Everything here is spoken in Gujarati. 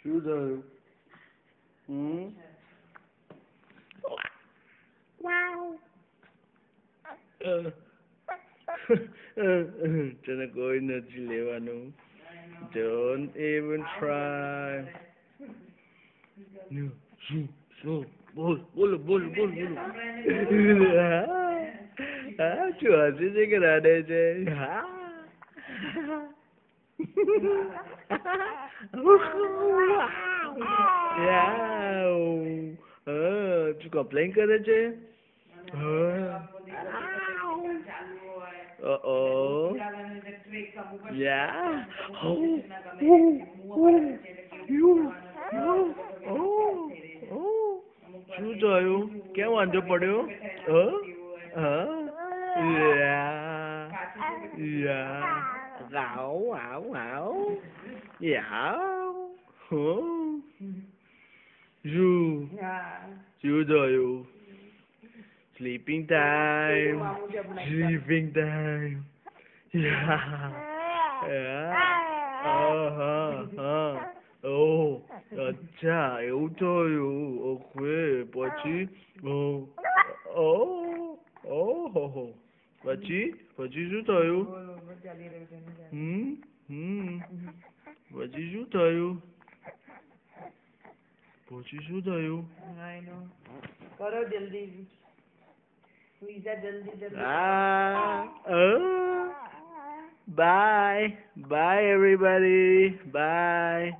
શું થયું? તને કોઈ નથી લેવાનું. Don't even try. બોલ બોલો બોલો બોલો બોલો. હા શું હસી છે કે રાડે છે? હા તું કમ્પ્લેન કરે છે? શું થયું? કેમ વાંધો પડ્યો? શું થયું? Sleeping time. Sleeping time. અચ્છા એવું થયું. ઓકે પછી પછી પછી શું થયું? પછી શું થયું? પછી શું થયું? કરો જલ્દી. Bye. Bye everybody. Bye.